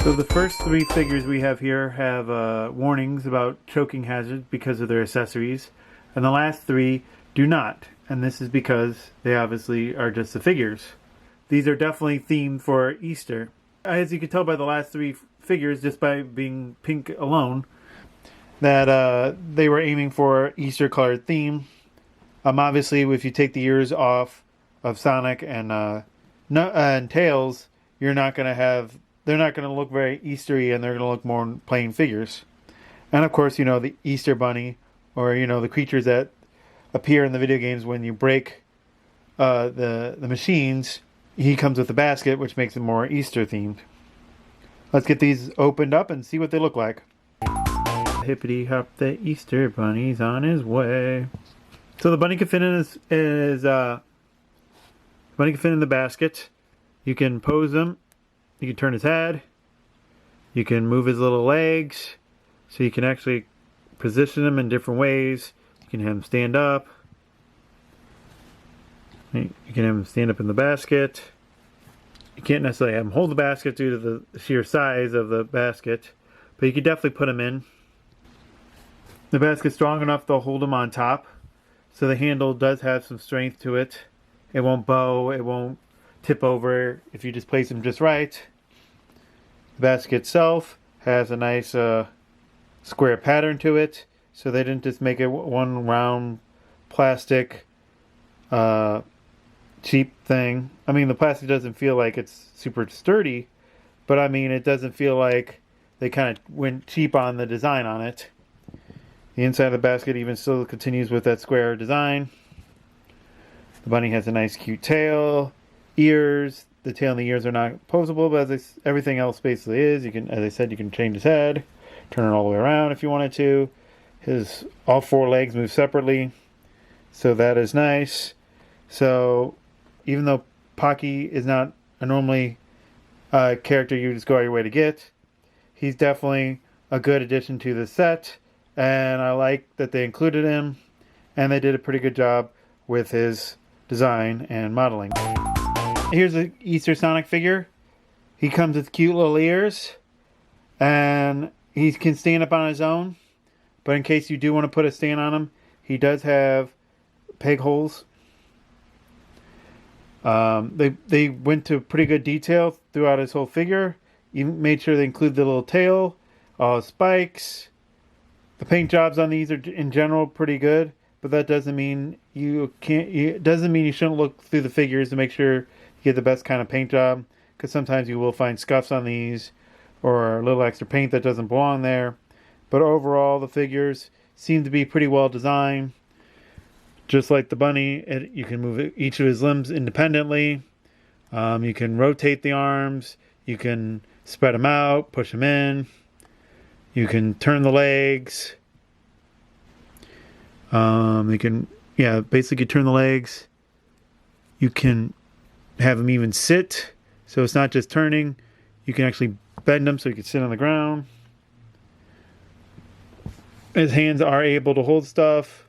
So the first three figures we have here have warnings about choking hazards because of their accessories, and the last three do not, and this is because they obviously are just the figures. These are definitely themed for Easter. As you can tell by the last three figures, just by being pink alone, that they were aiming for Easter colored theme. Obviously, if you take the ears off of Sonic and Tails, you're not going to have... They're not going to look very Eastery, and they're going to look more plain figures. And of course, the Easter Bunny, or the creatures that appear in the video games when you break the machines. He comes with a basket, which makes it more Easter themed. Let's get these opened up and see what they look like. Hippity hop, the Easter Bunny's on his way. So the bunny can fit in the basket. You can pose him. You can turn his head. You can move his little legs. So you can actually position him in different ways. You can have him stand up. You can have him stand up in the basket. You can't necessarily have him hold the basket due to the sheer size of the basket. But you can definitely put him in. The basket's strong enough to hold him on top. So the handle does have some strength to it. It won't bow. It won't tip over if you just place them just right. The basket itself has a nice square pattern to it, so they didn't just make it one round plastic cheap thing. I mean, the plastic doesn't feel like it's super sturdy, but I mean, it doesn't feel like they kind of went cheap on the design on it. The inside of the basket even still continues with that square design. The bunny has a nice cute tail. Ears. The tail and the ears are not posable, but everything else basically is. You can, as I said, you can change his head, turn it all the way around if you wanted to. All four legs move separately, so that is nice. So even though Pocky is not a normally character you just go out your way to get, he's definitely a good addition to the set, and I like that they included him, and they did a pretty good job with his design and modeling. Here's the Easter Sonic figure. He comes with cute little ears, and he can stand up on his own. But in case you do want to put a stand on him, he does have peg holes. They went to pretty good detail throughout his whole figure. You made sure they include the little tail, spikes. The paint jobs on these are in general pretty good, but that doesn't mean it doesn't mean you shouldn't look through the figures to make sure you get the best kind of paint job, because sometimes you will find scuffs on these or a little extra paint that doesn't belong there. But overall, the figures seem to be pretty well designed. Just like the bunny, you can move each of his limbs independently. You can rotate the arms. You can spread them out, push them in. You can turn the legs. You can, basically turn the legs. You can have them even sit, so it's not just turning. You can actually bend them so you can sit on the ground. His hands are able to hold stuff,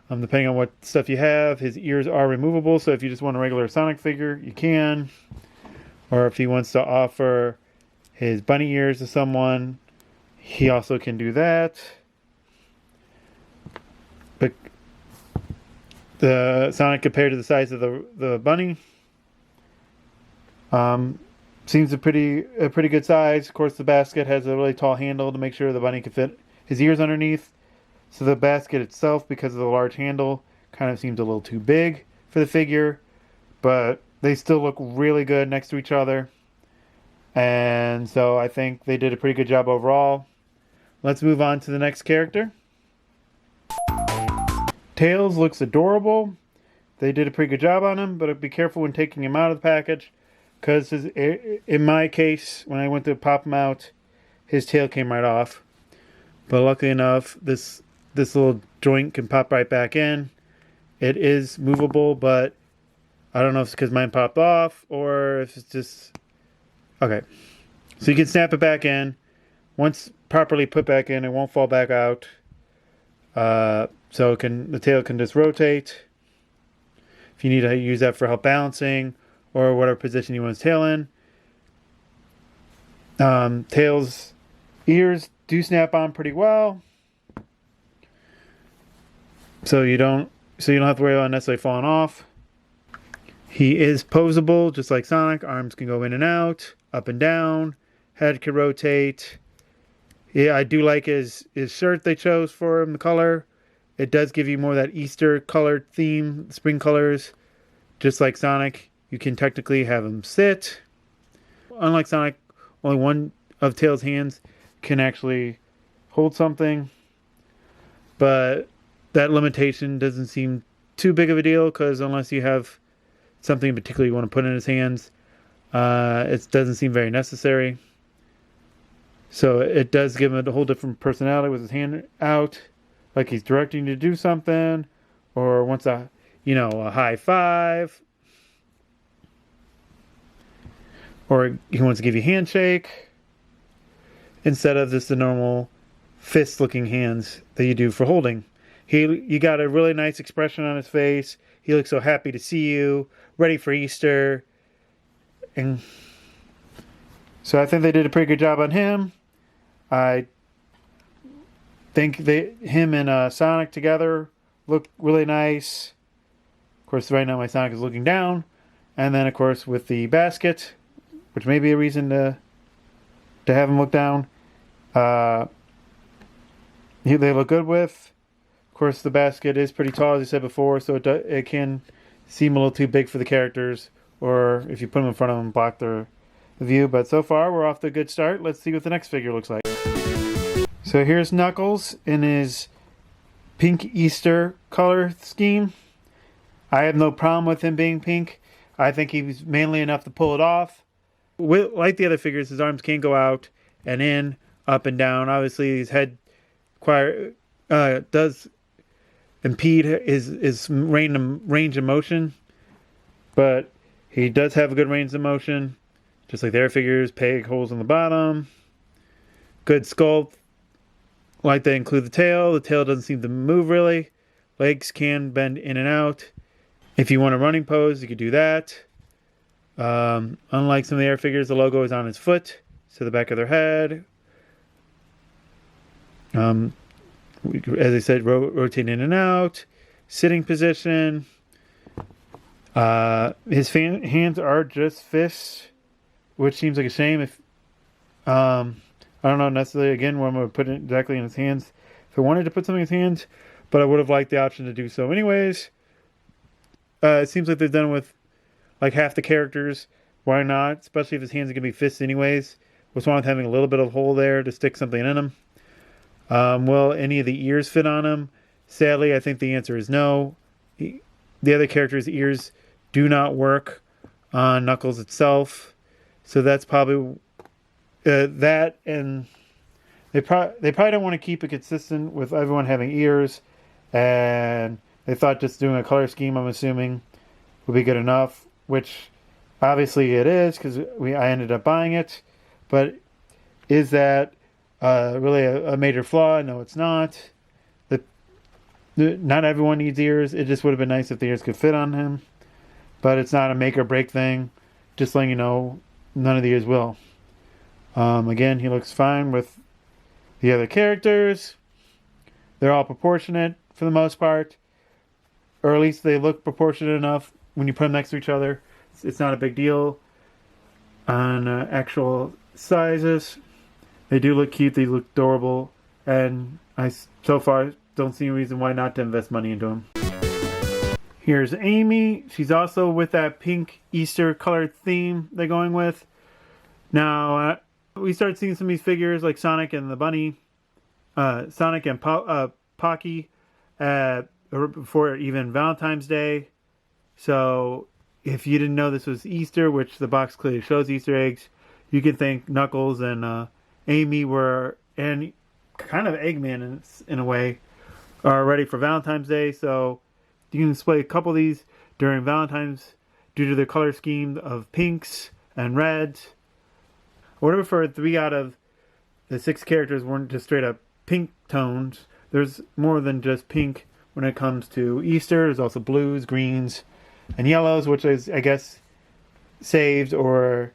depending on what stuff you have. His ears are removable, so if you just want a regular Sonic figure, you can. Or if he wants to offer his bunny ears to someone, he also can do that. But the Sonic, compared to the size of the bunny, seems a pretty good size. Of course, the basket has a really tall handle to make sure the bunny can fit his ears underneath. So the basket itself, because of the large handle, kind of seems a little too big for the figure. But they still look really good next to each other. And so I think they did a pretty good job overall. Let's move on to the next character. Tails looks adorable. They did a pretty good job on him, but be careful when taking him out of the package, because in my case, when I went to pop him out, his tail came right off. But luckily enough, this little joint can pop right back in. It is movable, but I don't know if it's because mine popped off or if it's just... Okay. So you can snap it back in. Once properly put back in, it won't fall back out. So the tail can just rotate. If you need to use that for help balancing or whatever position you want his tail in. Tails' ears do snap on pretty well, so you don't have to worry about necessarily falling off. He is posable, just like Sonic. Arms can go in and out, up and down. Head can rotate. Yeah, I do like his shirt they chose for him, the color. It does give you more of that Easter colored theme, spring colors. Just like Sonic, you can technically have him sit. Unlike Sonic, only one of Tails' hands can actually hold something. But that limitation doesn't seem too big of a deal, because unless you have something in particular you want to put in his hands, it doesn't seem very necessary. So it does give him a whole different personality with his hand out, like he's directing you to do something, or wants a high five, or he wants to give you a handshake, instead of just the normal fist-looking hands that you do for holding. You got a really nice expression on his face. He looks so happy to see you, ready for Easter, and so I think they did a pretty good job on him. I think him and Sonic together look really nice. Of course, right now my Sonic is looking down, and then of course with the basket, which may be a reason to have him look down. They look good with. Of course, the basket is pretty tall, as I said before, so it can seem a little too big for the characters, or if you put them in front of them, block the view. But so far, we're off to a good start. Let's see what the next figure looks like. So here's Knuckles in his pink Easter color scheme. I have no problem with him being pink. I think he's manly enough to pull it off. Like the other figures, his arms can go out and in, up and down. Obviously, his head does impede his range of motion, but he does have a good range of motion, just like their figures. Peg holes on the bottom, good sculpt. Like they include the tail. The tail doesn't seem to move really. Legs can bend in and out. If you want a running pose, you could do that. Unlike some of the air figures, the logo is on his foot, so the back of their head. As I said, rotate in and out, sitting position. His hands are just fists, which seems like a shame. If I don't know necessarily again where I'm going to put it exactly in his hands. If I wanted to put something in his hands, but I would have liked the option to do so anyways. It seems like they've done with like half the characters. Why not? Especially if his hands are going to be fists anyways. What's wrong with having a little bit of hole there to stick something in them? Will any of the ears fit on him? Sadly, I think the answer is no. The other characters' ears do not work on Knuckles itself. So that's probably that, and they probably don't want to keep it consistent with everyone having ears, and they thought just doing a color scheme, I'm assuming, would be good enough, which obviously it is, because I ended up buying it. But is that really a major flaw? No, it's not. Not everyone needs ears. It just would have been nice if the ears could fit on him, but it's not a make or break thing. Just letting you know, none of the ears will. Again, he looks fine with the other characters. They're all proportionate for the most part, or at least they look proportionate enough when you put them next to each other. It's not a big deal on actual sizes. They do look cute. They look adorable, and I so far don't see a reason why not to invest money into them. Here's Amy. She's also with that pink Easter colored theme they're going with. Now, we started seeing some of these figures like Sonic and the bunny, Sonic and Pocky, before even Valentine's Day. So if you didn't know this was Easter, which the box clearly shows Easter eggs, you can think Knuckles and Amy were, and kind of Eggman in a way, are ready for Valentine's Day. So you can display a couple of these during Valentine's due to their color scheme of pinks and reds. I would have preferred 3 out of the 6 characters weren't just straight up pink tones. There's more than just pink when it comes to Easter. There's also blues, greens, and yellows, which is, I guess, saved or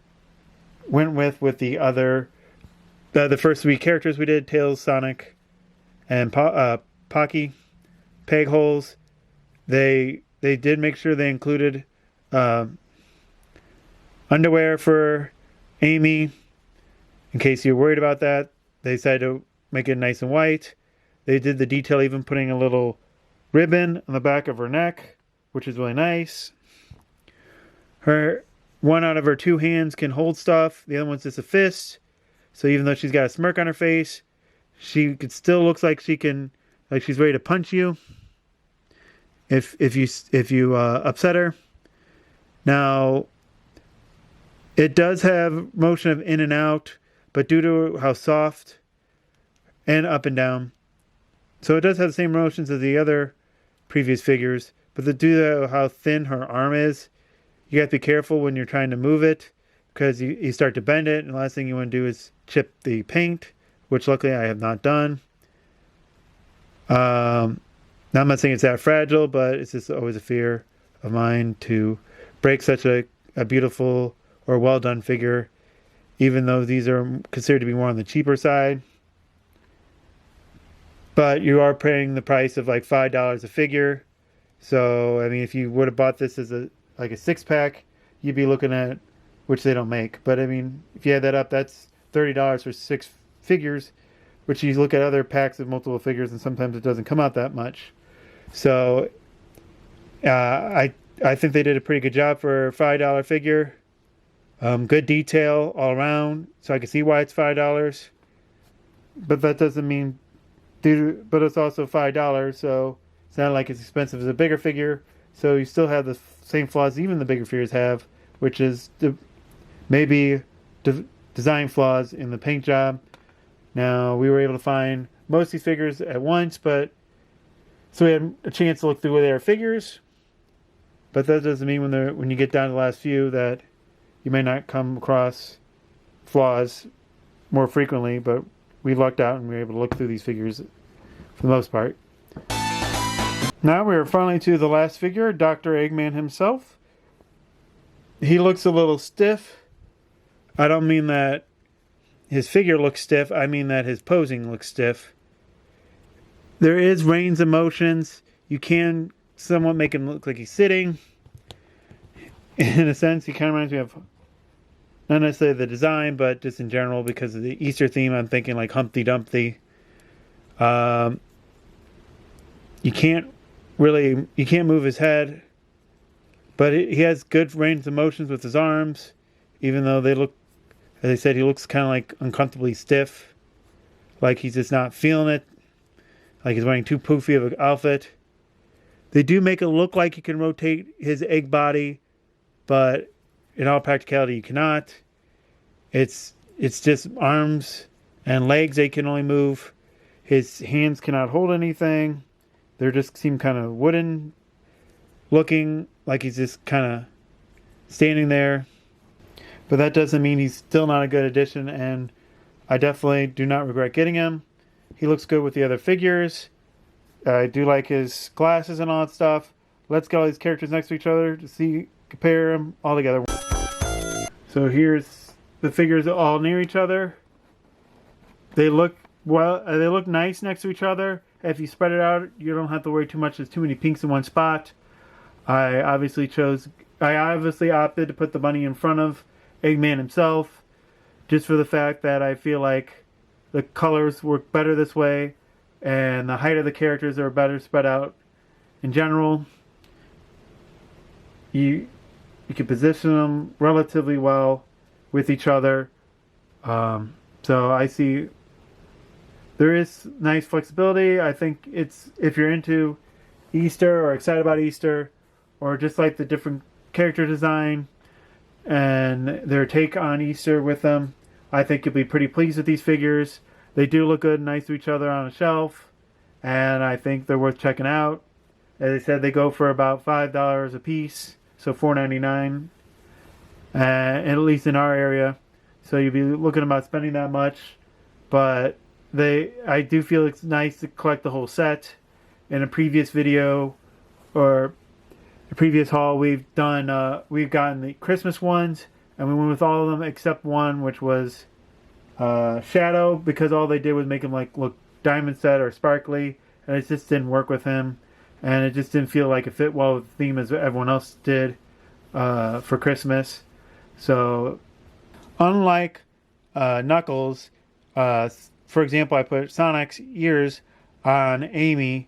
went with the other the first 3 characters we did, Tails, Sonic, and Pocky, peg holes. They did make sure they included underwear for Amy, in case you're worried about that. They decided to make it nice and white. They did the detail, even putting a little ribbon on the back of her neck, which is really nice. One out of her 2 hands can hold stuff. The other one's just a fist. So even though she's got a smirk on her face, she still looks like she's ready to punch you if you upset her. Now, it does have motion of in and out, but due to how soft and up and down, so it does have the same motions as the other previous figures, but due to how thin her arm is, you have to be careful when you're trying to move it, because you start to bend it, and the last thing you want to do is chip the paint, which luckily I have not done. Now, I'm not saying it's that fragile, but it's just always a fear of mine to break such a beautiful or well done figure, even though these are considered to be more on the cheaper side. But you are paying the price of like $5 a figure. So, I mean, if you would have bought this as a 6-pack, you'd be looking at, which they don't make. But I mean, if you add that up, that's $30 for 6 figures, which you look at other packs of multiple figures, and sometimes it doesn't come out that much. So, I think they did a pretty good job for a $5 figure. Good detail all around, so I can see why it's $5. But that doesn't mean, but it's also $5, so it's not like it's expensive as a bigger figure. So you still have the same flaws even the bigger figures have, which is maybe design flaws in the paint job. Now, we were able to find most of these figures at once, so we had a chance to look through their figures. But that doesn't mean when you get down to the last few that you may not come across flaws more frequently, but we lucked out and we were able to look through these figures for the most part. Now we are finally to the last figure, Dr. Eggman himself. He looks a little stiff. I don't mean that his figure looks stiff, I mean that his posing looks stiff. There is range of motions. You can somewhat make him look like he's sitting. In a sense, he kind of reminds me of, not necessarily the design, but just in general, because of the Easter theme, I'm thinking like Humpty Dumpty. You can't move his head, but he has good range of motions with his arms, even though they look, as I said, he looks kind of like uncomfortably stiff, like he's just not feeling it, like he's wearing too poofy of an outfit. They do make it look like he can rotate his egg body, but in all practicality, you cannot. It's just arms and legs they can only move. His hands cannot hold anything. They just seem kind of wooden looking, like he's just kind of standing there. But that doesn't mean he's still not a good addition, and I definitely do not regret getting him. He looks good with the other figures. I do like his glasses and all that stuff. Let's get all these characters next to each other to compare them all together. So here's the figures all near each other. They look nice next to each other. If you spread it out, you don't have to worry too much. There's too many pinks in one spot. I obviously opted to put the bunny in front of Eggman himself, just for the fact that I feel like the colors work better this way, and the height of the characters are better spread out in general. You can position them relatively well with each other. So I see there is nice flexibility. I think it's, if you're into Easter or excited about Easter, or just like the different character design and their take on Easter with them, I think you'll be pretty pleased with these figures. They do look good and nice to each other on a shelf, and I think they're worth checking out. As I said, they go for about $5 a piece, so $4.99, at least in our area. So you'll be looking about spending that much, but I do feel it's nice to collect the whole set. In a previous video or a previous haul, we've gotten the Christmas ones, and we went with all of them except one, which was Shadow, because all they did was make him like look diamond set or sparkly, and it just didn't work with him, and it just didn't feel like it fit well with the theme as everyone else did for Christmas. So, unlike Knuckles, for example, I put Sonic's ears on Amy,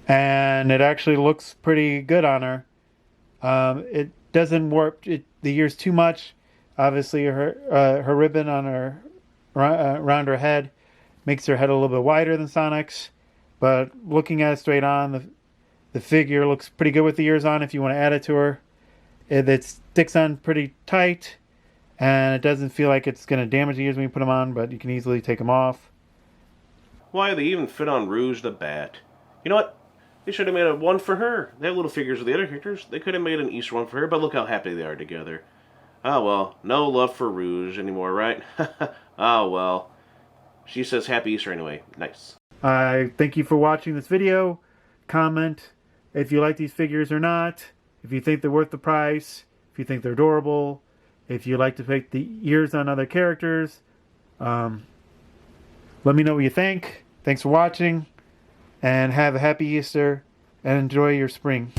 and it actually looks pretty good on her. It doesn't warp the ears too much. Obviously, her ribbon on her around her head makes her head a little bit wider than Sonic's. But looking at it straight on, the figure looks pretty good with the ears on. If you want to add it to her, it sticks on pretty tight, and it doesn't feel like it's going to damage the ears when you put them on. But you can easily take them off. Why, they even fit on Rouge the Bat. You know what? They should have made a one for her. They have little figures of the other characters. They could have made an Easter one for her, but look how happy they are together. Oh well, no love for Rouge anymore, right? Oh well. She says Happy Easter anyway. Nice. I thank you for watching this video. Comment if you like these figures or not. If you think they're worth the price. If you think they're adorable. If you like to pick the ears on other characters. Let me know what you think. Thanks for watching. And have a happy Easter. And enjoy your spring.